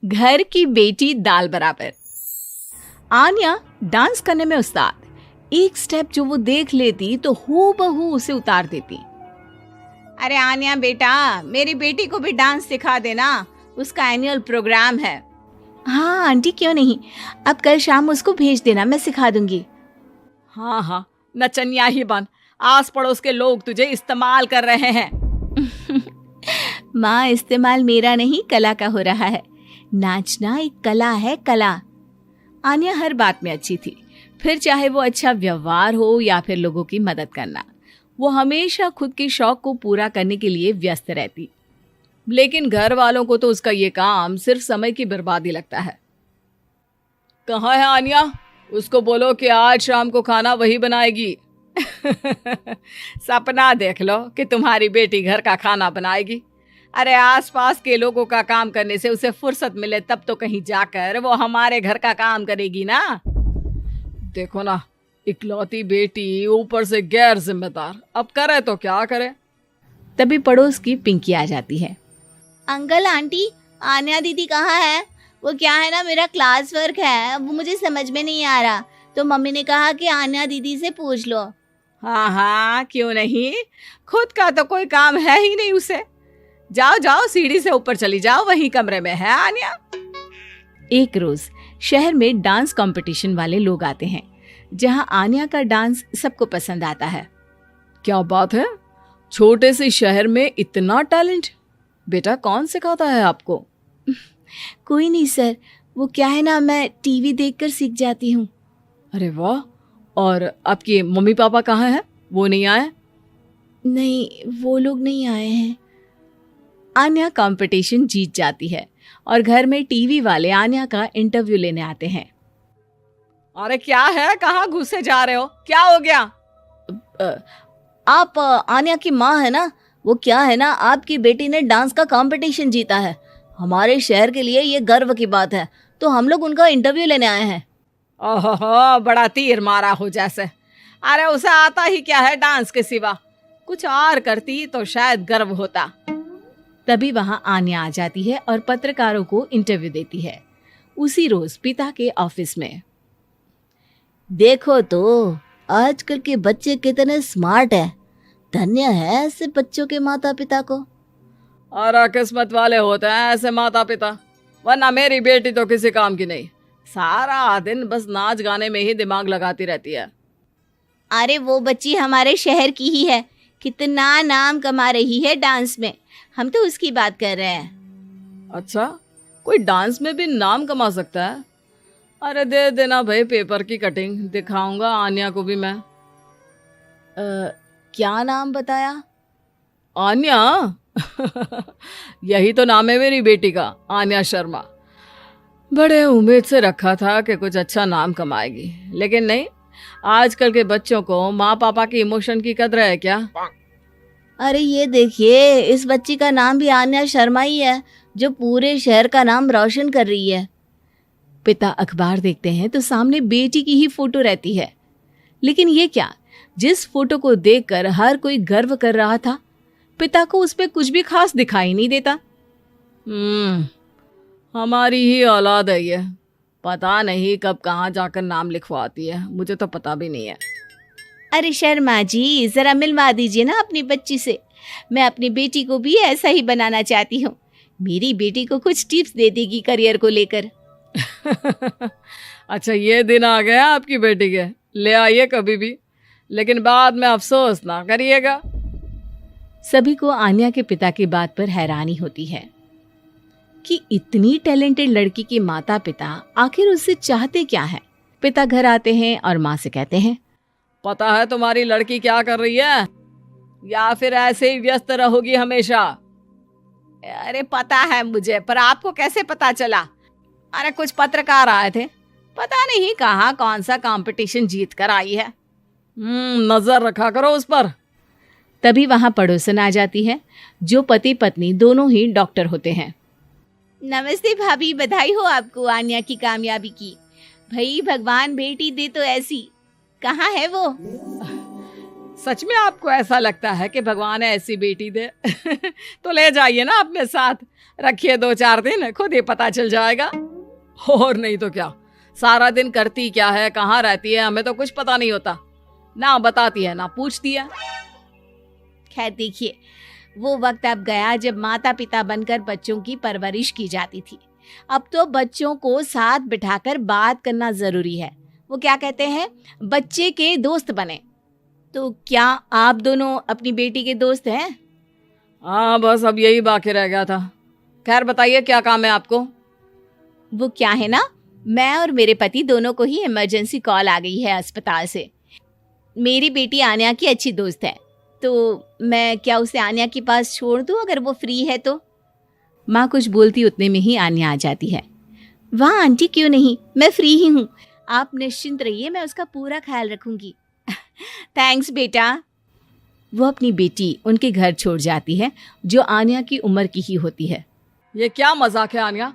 घर की बेटी दाल बराबर। आन्या डांस करने में उस्ताद। एक स्टेप जो वो देख लेती तो हूबहू उसे उतार देती। अरे आन्या बेटा, मेरी बेटी को भी डांस सिखा देना, उसका एनुअल प्रोग्राम है। हाँ आंटी, क्यों नहीं, अब कल शाम उसको भेज देना, मैं सिखा दूंगी। हाँ हाँ, नचनिया ही बन, आस पड़ोस के लोग तुझे इस्तेमाल कर रहे हैं। माँ, इस्तेमाल मेरा नहीं कला का हो रहा है। नाचना एक कला है, कला। आन्या हर बात में अच्छी थी, फिर चाहे वो अच्छा व्यवहार हो या फिर लोगों की मदद करना, वो हमेशा खुद के शौक को पूरा करने के लिए व्यस्त रहती। लेकिन घर वालों को तो उसका ये काम सिर्फ समय की बर्बादी लगता है। कहाँ है आन्या? उसको बोलो कि आज शाम को खाना वही बनाएगी। सपना देख लो कि तुम्हारी बेटी घर का खाना बनाएगी। अरे आसपास के लोगों का काम करने से उसे फुर्सत मिले तब तो कहीं जाकर वो हमारे घर का काम करेगी ना। देखो ना, इकलौती बेटी, ऊपर से गैर जिम्मेदार, अब करे तो क्या करे। तभी पड़ोस की पिंकी आ जाती है। अंकल आंटी, आन्या दीदी कहाँ है? वो क्या है ना, मेरा क्लास वर्क है, वो मुझे समझ में नहीं आ रहा, तो मम्मी ने कहा कि आन्या दीदी से पूछ लो। हाँ हाँ, क्यों नहीं, खुद का तो कोई काम है ही नहीं उसे। जाओ जाओ, सीढ़ी से ऊपर चली जाओ, वही कमरे में है आन्या। एक रोज शहर में डांस कंपटीशन वाले लोग आते हैं, जहां आन्या का डांस सबको पसंद आता है। क्या बात है, छोटे से शहर में इतना टैलेंट? बेटा, कौन सिखाता है आपको? कोई नहीं सर, वो क्या है ना, मैं टीवी देखकर सीख जाती हूँ। अरे वाह, और आपके मम्मी पापा कहाँ हैं? वो नहीं आए? नहीं, वो लोग नहीं आए हैं। आन्या कंपटीशन जीत जाती है और घर में टीवी वाले आन्या का इंटरव्यू लेने आते हैं। अरे क्या है, कहाँ घुसे जा रहे हो, क्या हो गया? आप आन्या की माँ है ना? वो क्या है ना, आपकी बेटी ने डांस का कंपटीशन जीता है, हमारे शहर के लिए ये गर्व की बात है, तो हम लोग उनका इंटरव्यू लेने आए हैं। ओहो, बड़ा तीर मारा हो जैसे। अरे उसे आता ही क्या है डांस के सिवा, कुछ और करती तो शायद गर्व होता। तभी वहां आन्या आ जाती है और पत्रकारों को इंटरव्यू देती है। उसी रोज पिता के ऑफिस में। देखो तो आजकल के बच्चे कितने स्मार्ट हैं, धन्य है ऐसे बच्चों के माता पिता को। और किस्मत वाले होते हैं ऐसे माता पिता, वरना मेरी बेटी तो किसी काम की नहीं, सारा दिन बस नाच गाने में ही दिमाग लगाती रहती है। अरे वो बच्ची हमारे शहर की ही है, कितना नाम कमा रही है डांस में, हम तो उसकी बात कर रहे हैं। अच्छा, कोई डांस में भी नाम कमा सकता है? अरे दे देना भाई पेपर की कटिंग, दिखाऊंगा आन्या को भी मैं। क्या नाम बताया? आन्या? यही तो नाम है मेरी बेटी का, आन्या शर्मा। बड़े उम्मीद से रखा था कि कुछ अच्छा नाम कमाएगी, लेकिन नहीं। आजकल के बच्चों को माँ पापा की इमोशन की कदर है क्या? अरे ये देखिए, इस बच्ची का नाम भी आन्या शर्मा ही है, जो पूरे शहर का नाम रोशन कर रही है। पिता अखबार देखते हैं तो सामने बेटी की ही फोटो रहती है। लेकिन ये क्या, जिस फोटो को देखकर हर कोई गर्व कर रहा था, पिता को उस पे कुछ भी खास दिखाई नहीं देता। हमारी ही औलाद है ये, पता नहीं कब कहाँ जाकर नाम लिखवाती है, मुझे तो पता भी नहीं है। अरे शर्मा जी, जरा मिलवा दीजिए ना अपनी बच्ची से, मैं अपनी बेटी को भी ऐसा ही बनाना चाहती हूँ। मेरी बेटी को कुछ टिप्स दे देगी करियर को लेकर। अच्छा, ये दिन आ गया आपकी बेटी के, ले आइए कभी भी, लेकिन बाद में अफसोस ना करिएगा। सभी को आन्या के पिता की बात पर हैरानी होती है कि इतनी टैलेंटेड लड़की के माता पिता आखिर उससे चाहते क्या है। पिता घर आते हैं और माँ से कहते हैं, पता है तुम्हारी लड़की क्या कर रही है, या फिर ऐसे ही व्यस्त रहोगी हमेशा? अरे पता है मुझे, पर आपको कैसे पता चला? अरे कुछ पत्रकार आए थे, पता नहीं कहाँ कौन सा कंपटीशन जीत कर आई है। नजर रखा करो उस पर। तभी वहां पड़ोसन आ जाती है, जो पति पत्नी दोनों ही डॉक्टर होते हैं। नमस्ते भाभी, बधाई हो आपको आन्या की कामयाबी की। भाई भगवान बेटी दे तो ऐसी। कहाँ है वो? सच में आपको ऐसा लगता है कि भगवान ऐसी बेटी दे? तो ले जाइए ना अपने साथ, रखिए 2-4 दिन, खुद ही पता चल जाएगा। और नहीं तो क्या, सारा दिन करती क्या है, कहाँ रहती है, हमें तो कुछ पता नहीं होता, ना बताती है ना पूछती है। खैर देखिए, वो वक्त अब गया जब माता पिता बनकर बच्चों की परवरिश की जाती थी। अब तो बच्चों को साथ बिठाकर बात करना जरूरी है। वो क्या कहते हैं, बच्चे के दोस्त बने। तो क्या आप दोनों अपनी बेटी के दोस्त हैं? हाँ, बस अब यही बाकी रह गया था। खैर बताइए, क्या काम है आपको? वो क्या है ना, मैं और मेरे पति दोनों को ही इमरजेंसी कॉल आ गई है अस्पताल से। मेरी बेटी आन्या की अच्छी दोस्त है, तो मैं क्या उसे आन्या के पास छोड़ दूं अगर वो फ्री है तो? माँ कुछ बोलती उतने में ही आन्या आ जाती है। वाह आंटी, क्यों नहीं, मैं फ्री ही हूँ, आप निश्चिंत रहिए, मैं उसका पूरा ख्याल रखूंगी। थैंक्स बेटा। वो अपनी बेटी उनके घर छोड़ जाती है, जो आन्या की उम्र की ही होती है। ये क्या मजाक है आन्या?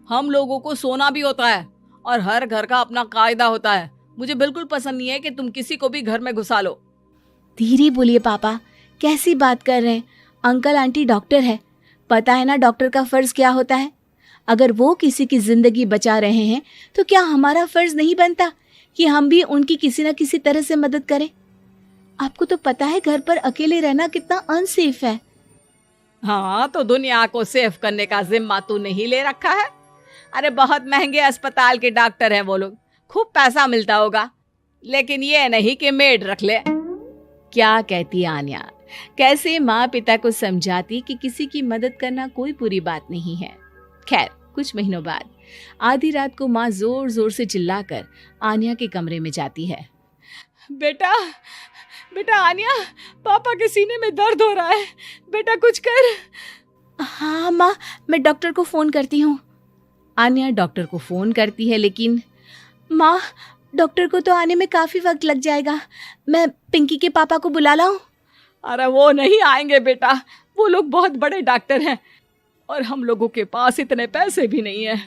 हम लोगों को सोना भी होता है और हर घर का अपना कायदा होता है। मुझे बिल्कुल पसंद नहीं है कि तुम किसी को भी घर में घुसा लो। धीरे बोलिए पापा, कैसी बात कर रहे हैं? अंकल आंटी डॉक्टर है, पता है ना डॉक्टर का फर्ज क्या होता है। अगर वो किसी की जिंदगी बचा रहे हैं तो क्या हमारा फर्ज नहीं बनता कि हम भी उनकी किसी न किसी तरह से मदद करें? आपको तो पता है घर पर अकेले रहना कितना अनसेफ है। हाँ, तो दुनिया को सेफ करने का जिम्मा तू नहीं ले रखा है? अरे बहुत महंगे अस्पताल के डॉक्टर हैं वो लोग, खूब पैसा मिलता होगा, लेकिन ये नहीं कि मेड रख ले। क्या कहती आन्या, कैसे माँ पिता को समझाती कि किसी की मदद करना कोई बुरी बात नहीं है। खैर कुछ महीनों बाद आधी रात को माँ जोर जोर से चिल्लाकर आन्या के कमरे में जाती है। बेटा बेटा आन्या, पापा के सीने में दर्द हो रहा है, बेटा कुछ कर। हाँ माँ, मैं डॉक्टर को फोन करती हूँ। आन्या डॉक्टर को फोन करती है, लेकिन माँ डॉक्टर को तो आने में काफी वक्त लग जाएगा, मैं पिंकी के पापा को बुला लाऊं? अरे वो नहीं आएंगे बेटा, वो लोग बहुत बड़े डॉक्टर हैं और हम लोगों के पास इतने पैसे भी नहीं है।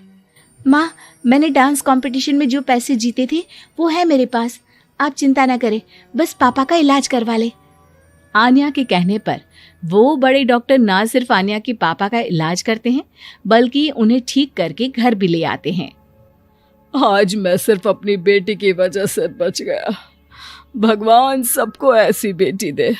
माँ, मैंने डांस कंपटीशन में जो पैसे जीते थे वो है मेरे पास, आप चिंता ना करें, बस पापा का इलाज करवा ले। आन्या के कहने पर वो बड़े डॉक्टर ना सिर्फ आन्या के पापा का इलाज करते हैं, बल्कि उन्हें ठीक करके घर भी ले आते हैं। आज मैं सिर्फ अपनी बेटी की वजह से बच गया। भगवान सबको ऐसी बेटी दे।